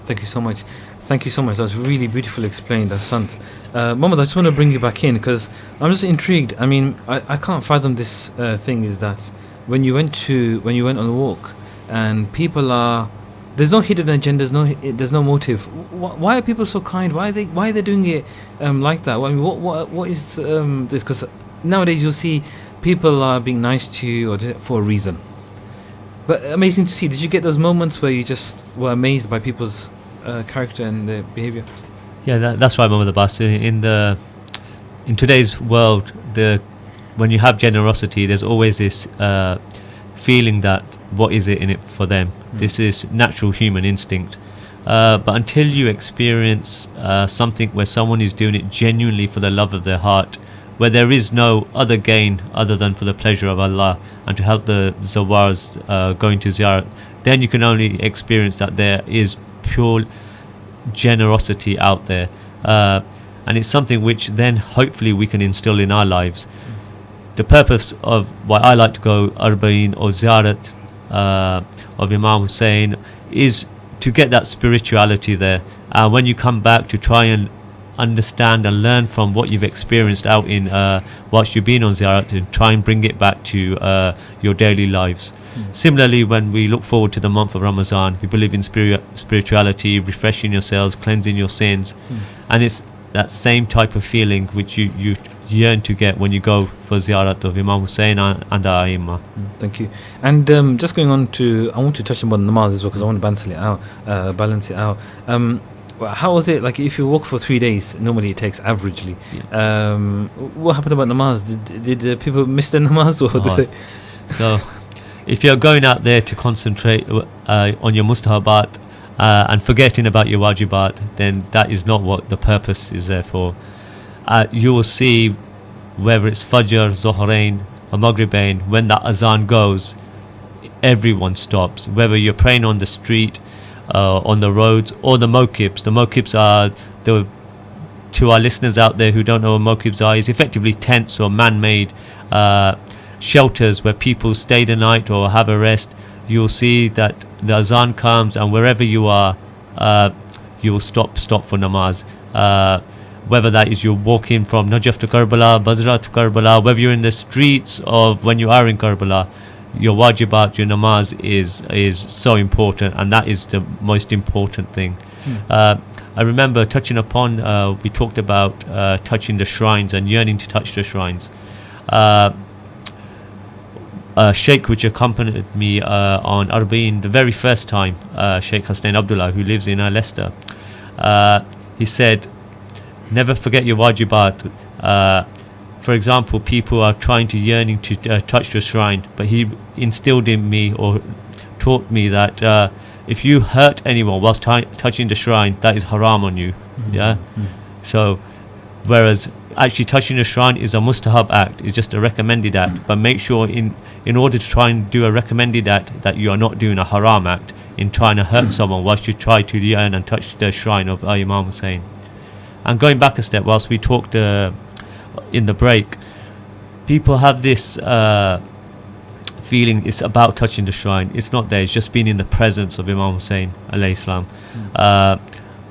Thank you so much. Thank you so much. That was really beautifully explained, Asant. Mohamed, I just want to bring you back in because I'm just intrigued. I mean, I can't fathom this thing is that when you went on a walk and people are, there's no hidden agenda, there's no motive. Why are people so kind? Why are they doing it like that? I mean, what is this? Because nowadays you'll see people are being nice to you or for a reason. But amazing to see. Did you get those moments where you just were amazed by people's character and their behavior? Yeah, that's right, Mohamed Abbas. In today's world, when you have generosity, there's always this feeling that what is it in it for them? This is natural human instinct. But until you experience something where someone is doing it genuinely for the love of their heart, where there is no other gain other than for the pleasure of Allah and to help the Zawars going to Ziyarat, then you can only experience that there is pure generosity out there. And it's something which then hopefully we can instill in our lives. The purpose of why I like to go Arbaeen or Ziyarat of Imam Hussein is to get that spirituality there. When you come back, to try and understand and learn from what you've experienced out in whilst you've been on Ziyarat, and try and bring it back to your daily lives. Similarly, when we look forward to the month of Ramadan, we believe in spirituality, refreshing yourselves, cleansing your sins, and it's that same type of feeling which you yearn to get when you go for Ziyarat of Imam Hussein and the Aimma. Thank you. And just going on to, I want to touch upon namaz as well because I want to balance it out. How was it like if you walk for 3 days? Normally it takes averagely. What happened about namaz? Did people miss their namaz or did they? So if you're going out there to concentrate on your mustahabat and forgetting about your wajibat, then that is not what the purpose is there for. You will see whether it's Fajr, Zohrain or Maghribain, when that azan goes, everyone stops. Whether you're praying on the street, on the roads, or the mokibs. The mokibs are, to our listeners out there who don't know what mokibs are, is effectively tents or man-made shelters where people stay the night or have a rest. You'll see that the azan comes, and wherever you are, you will stop for namaz. Whether that is you're walking from Najaf to Karbala, Basra to Karbala, whether you're in the streets of when you are in Karbala, your wajibat, your namaz is so important, and that is the most important thing. I remember touching upon, we talked about touching the shrines and yearning to touch the shrines. A sheikh which accompanied me on Arbaeen the very first time, Sheikh Hussein Abdullah, who lives in Leicester, he said, never forget your wajibat. For example, people are trying to yearning to touch the shrine, but he instilled in me or taught me that if you hurt anyone whilst touching the shrine, that is haram on you. So whereas actually touching the shrine is a mustahab act, it's just a recommended act, but make sure in order to try and do a recommended act that you are not doing a haram act in trying to hurt someone whilst you try to yearn and touch the shrine of Imam Hussein. And going back a step, whilst we talked in the break, people have this feeling it's about touching the shrine. It's not there, it's just being in the presence of Imam Hussein alayhi salam.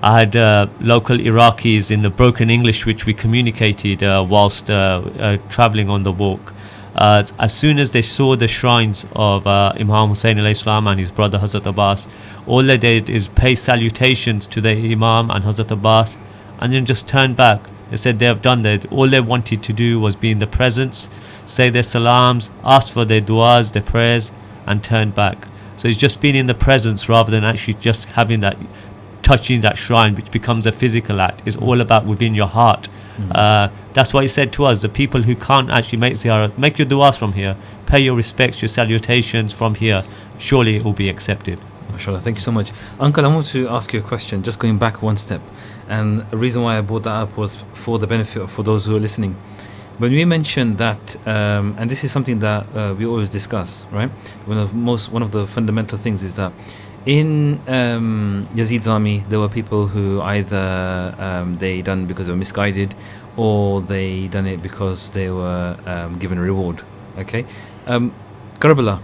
I had local Iraqis in the broken English which we communicated whilst travelling on the walk. As soon as they saw the shrines of Imam Hussein alayhi salam and his brother Hazrat Abbas, all they did is pay salutations to the Imam and Hazrat Abbas, and then just turn back. They said they have done that. All they wanted to do was be in the presence, say their salams, ask for their du'as, their prayers, and turn back. So it's just being in the presence rather than actually just having that, touching that shrine, which becomes a physical act. It's all about within your heart. That's why he said to us, the people who can't actually make ziyarat, make your du'as from here, pay your respects, your salutations from here. Surely it will be accepted. MashaAllah, thank you so much. Uncle, I want to ask you a question, just going back one step. And the reason why I brought that up was for the benefit for those who are listening. When we mentioned that, and this is something that we always discuss, right? One of the fundamental things is that in Yazid's army, there were people who either they done because they were misguided, or they done it because they were given a reward. Okay, Karbala,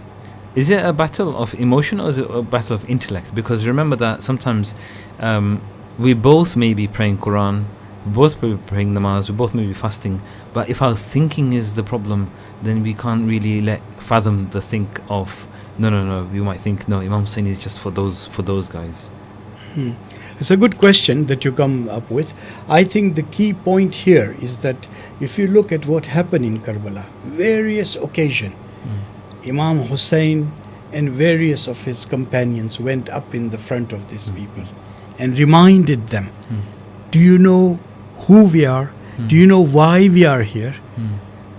is it a battle of emotion or is it a battle of intellect? Because remember that sometimes we both may be praying Quran, we both may be praying namaz, we both may be fasting, but if our thinking is the problem, then we can't really fathom the think of no. We might think no, Imam Hussein is just for those guys. It's a good question that you come up with. I think the key point here is that if you look at what happened in Karbala, various occasions, Imam Hussein and various of his companions went up in the front of these people and reminded them, do you know who we are? Do you know why we are here?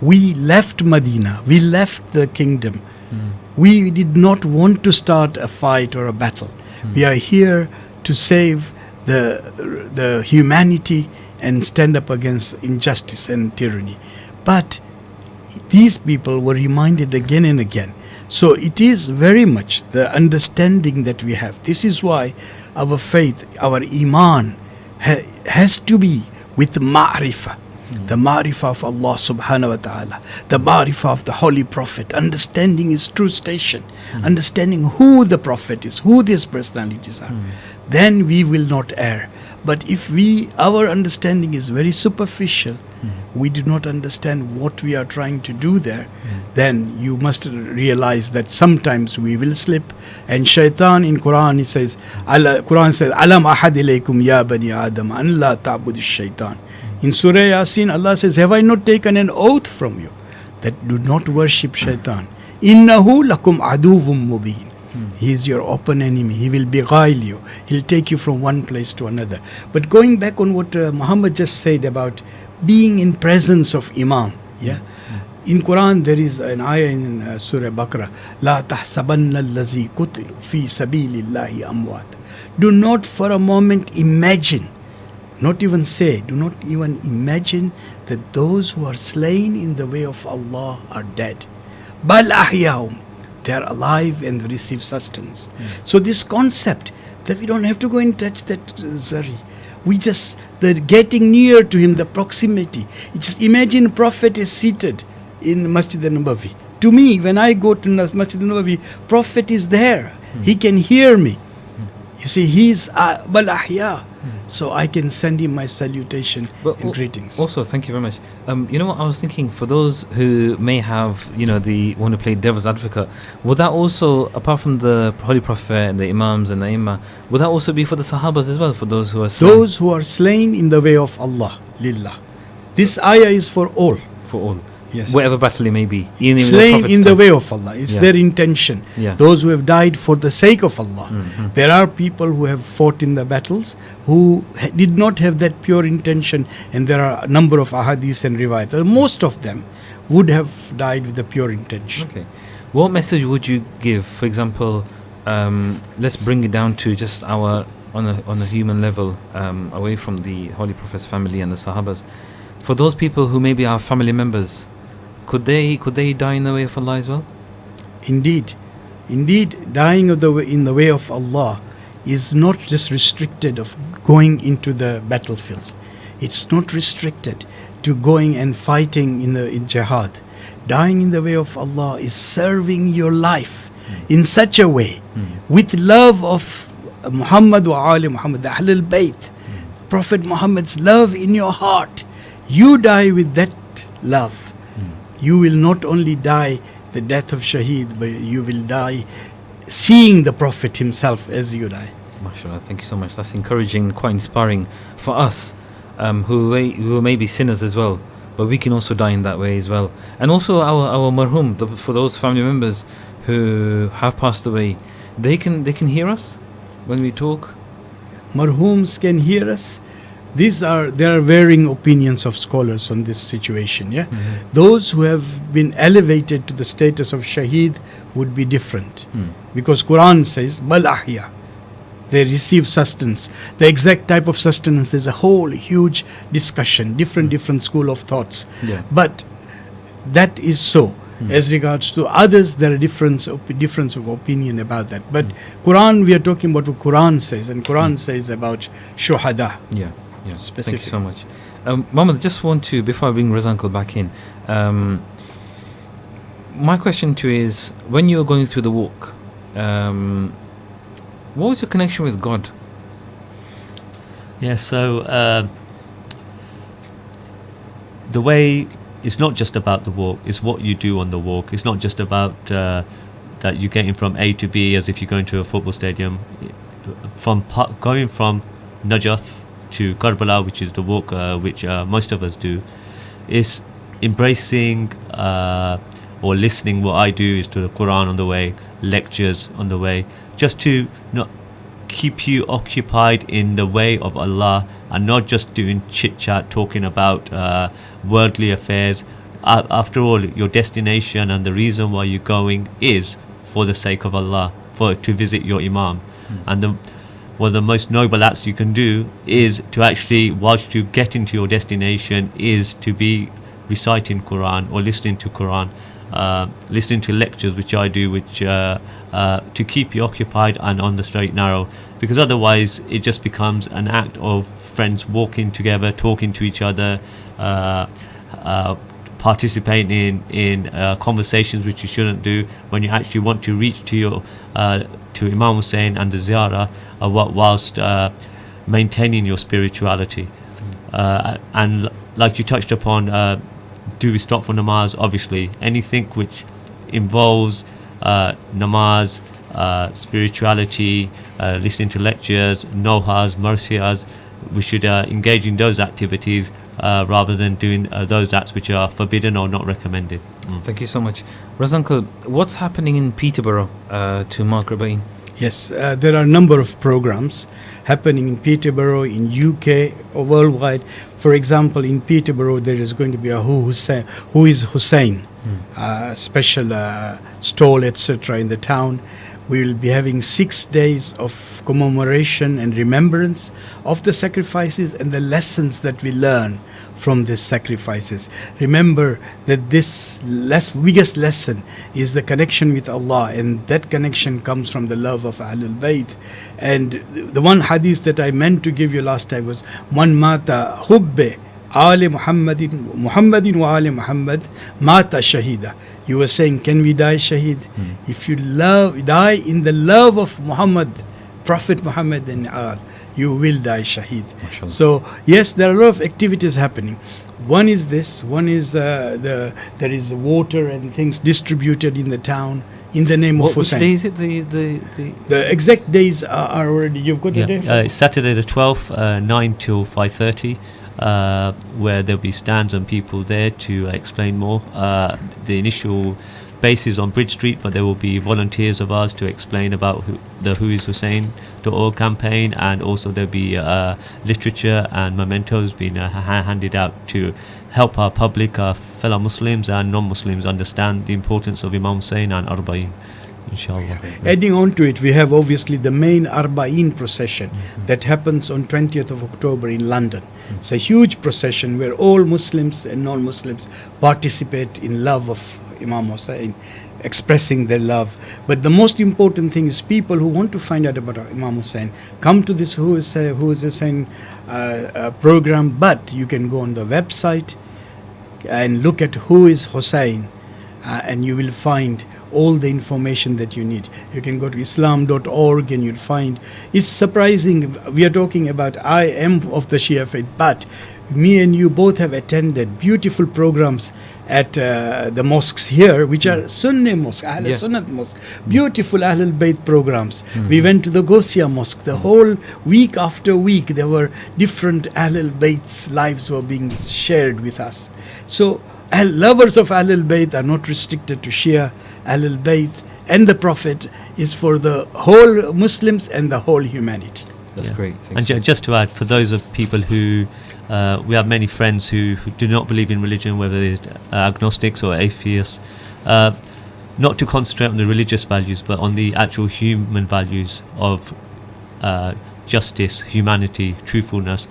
We left Medina, we left the kingdom. We did not want to start a fight or a battle. We are here to save the humanity and stand up against injustice and tyranny. But these people were reminded again and again. So it is very much the understanding that we have. This is why our faith, our iman has to be with ma'rifah. The ma'rifah of Allah subhanahu wa ta'ala, the ma'rifah of the Holy Prophet, understanding his true station, understanding who the Prophet is, who these personalities are, then we will not err. But if our understanding is very superficial, we do not understand what we are trying to do there, then you must realize that sometimes we will slip. And shaitan in Quran, says, Alam ahad ilaykum ya bani Adam an la ta'budu shaitan. In Surah Yasin, Allah says, have I not taken an oath from you that do not worship shaitan? Innahu lakum aduvum mubin. He is your open enemy. He will beguile you. He'll take you from one place to another. But going back on what Mohamed just said about being in presence of Imam, in Quran there is an ayah in Surah Baqarah, La tahsabanna allazi qutilu fi sabilillahi amwat. Do not for a moment imagine, not even say, do not even imagine that those who are slain in the way of Allah are dead. Bal ahyaum. They are alive and receive sustenance. So this concept that we don't have to go and touch that zari. We just, the getting near to him, the proximity. Just imagine Prophet is seated in Masjid al-Nabawi. To me, when I go to Masjid al-Nabawi, Prophet is there. He can hear me. You see, he's bal ahya. So I can send him my salutation and greetings. Also, thank you very much. You know what I was thinking, for those who may have, the want to play devil's advocate, would that also, apart from the Holy Prophet and the Imams and the Imam, would that also be for the Sahabas as well, for those who are slain? Those who are slain in the way of Allah, lillah. This ayah is for all. For all. Yes. Whatever battle it may be. Slain in the way of Allah. It's their intention. Those who have died for the sake of Allah. There are people who have fought in the battles who did not have that pure intention, and there are a number of ahadith and riwayat. Most of them would have died with a pure intention. Okay. What message would you give? For example, let's bring it down to just on a human level, away from the Holy Prophet's family and the Sahabas. For those people who maybe are family members, could they die in the way of Allah as well? Indeed, dying in the way of Allah is not just restricted of going into the battlefield. It's not restricted to going and fighting in jihad. Dying in the way of Allah is serving your life in such a way, with love of Muhammad wa Ali Muhammad, the ahlul-bayt, Prophet Muhammad's love in your heart. You die with that love. you will not only die the death of shaheed, but you will die seeing the Prophet himself as you die. MashaAllah, thank you so much. That's encouraging, quite inspiring for us who may be sinners as well, but we can also die in that way as well. And also our marhum, for those family members who have passed away, they can hear us when we talk. Marhums can hear us. There are varying opinions of scholars on this situation. Yeah, those who have been elevated to the status of shaheed would be different, because Quran says bal ahya, they receive sustenance. The exact type of sustenance, there's a whole huge discussion, different school of thoughts. Yeah. But that is so. As regards to others, there are difference of opinion about that. But Quran, we are talking about what Quran says, and Quran says about shuhada. Yeah. Specific. Thank you so much. Mohamed, just want to, before I bring Raza uncle back in, my question to you is, when you were going through the walk, what was your connection with God? Yeah, so the way, it's not just about the walk, it's what you do on the walk. It's not just about that you're getting from A to B as if you're going to a football stadium. Going from Najaf to Karbala, which is the walk which most of us do, is embracing or listening. What I do is to the Quran on the way, lectures on the way, just to not keep you occupied in the way of Allah, and not just doing chit chat, talking about worldly affairs. After all, your destination and the reason why you're going is for the sake of Allah, to visit your Imam. And one of the most noble acts you can do is to actually, whilst you get into your destination, is to be reciting Quran or listening to Quran, listening to lectures, which I do, which to keep you occupied and on the straight and narrow, because otherwise it just becomes an act of friends walking together, talking to each other, participating in conversations which you shouldn't do, when you actually want to reach to your to Imam Hussein and the ziyarah, whilst maintaining your spirituality. And like you touched upon, do we stop for namaz? Obviously, anything which involves namaz, spirituality, listening to lectures, nohas, marsiyas, we should engage in those activities rather than doing those acts which are forbidden or not recommended. Thank you so much. Raza uncle, what's happening in Peterborough to mark Arbaeen? Yes, there are a number of programs happening in Peterborough, in UK, or worldwide. For example, in Peterborough, there is going to be a Who is Hussein special stall, etc. in the town. We will be having 6 days of commemoration and remembrance of the sacrifices and the lessons that we learn from these sacrifices. Remember that this biggest lesson is the connection with Allah, and that connection comes from the love of ahlul-bayt. And the one hadith that I meant to give you last time was Man mata hubbe ali Muhammadin wa ali Muhammad mata shahida. You were saying, can we die shaheed? If you die in the love of Muhammad, Prophet Muhammad and all, you will die shaheed. So yes, there are a lot of activities happening. One is this. One is there is water and things distributed in the town in the name of Hussein. Which day is it? The exact days are already. You've got the day. It's Saturday the 12th, 9 till 5:30. Where there'll be stands and people there to explain more. The initial base is on Bridge Street, but there will be volunteers of ours to explain about the whoisHussein.org campaign, and also there'll be literature and mementos being handed out to help our public, our fellow Muslims and non-Muslims, understand the importance of Imam Hussein and Arbaeen. Inshallah. Adding on to it, we have obviously the main Arbaeen procession that happens on 20th of October in London. It's a huge procession where all Muslims and non-Muslims participate in love of Imam Hussein, expressing their love. But the most important thing is people who want to find out about Imam Hussein come to this Who is Hussein program, but you can go on the website and look at Who is Hussein, and you will find all the information that you need. You can go to islam.org and you'll find, it's surprising, we are talking about I am of the Shia faith, but Me and you both have attended beautiful programs at the mosques here, which are Sunni mosques, Ahl Sunnat mosque, beautiful ahlul-bayt programs. We went to the Gosia mosque. The whole week after week, there were different ahlul-bayt's lives were being shared with us. So lovers of ahlul-bayt are not restricted to Shia. Ahlul-bayt and the Prophet is for the whole Muslims and the whole humanity. That's great. And just to add, for those of people who we have many friends who do not believe in religion, whether they're agnostics or atheists, not to concentrate on the religious values, but on the actual human values of justice, humanity, truthfulness.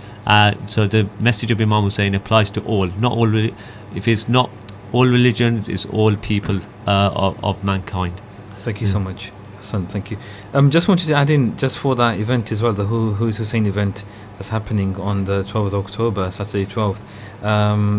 So the message of Imam Hussein applies to all. Not all. If it's not all religions, it's all people of mankind. Thank you so much, Hassan. Thank you. Just wanted to add in, just for that event as well, the Who's Hussein event that's happening on the 12th of October, Saturday 12th.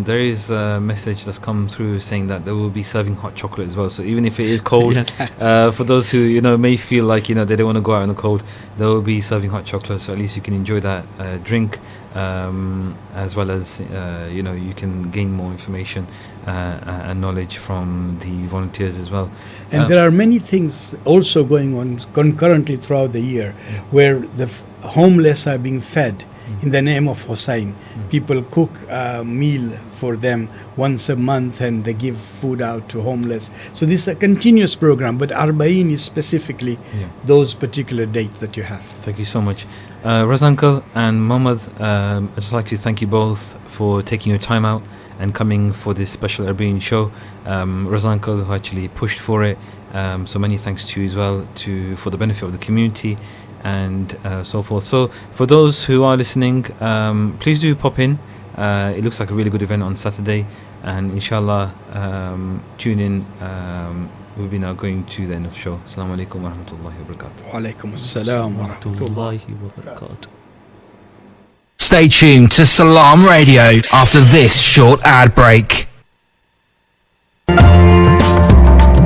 There is a message that's come through saying that there will be serving hot chocolate as well. So even if it is cold, for those who may feel like they don't want to go out in the cold, there will be serving hot chocolate. So at least you can enjoy that drink, as well as you can gain more information and knowledge from the volunteers as well. And there are many things also going on concurrently throughout the year, where the homeless are being fed in the name of Hussein. People cook a meal for them once a month and they give food out to homeless. So this is a continuous program, but Arbaeen is specifically those particular dates that you have. Thank you so much. Raza Uncle and Mohamed, I'd just like to thank you both for taking your time out and coming for this special Arbaeen show. Raza Uncle, who actually pushed for it, so many thanks to you as well for the benefit of the community and so forth. So for those who are listening, please do pop in. It looks like a really good event on Saturday, and inshallah tune in. We'll be now going to the end of the show. Assalamu alaikum wa rahmatullahi wa barakatuh. Wa alaikum assalam wa rahmatullahi wa barakatuh. Stay tuned to Salam Radio after this short ad break.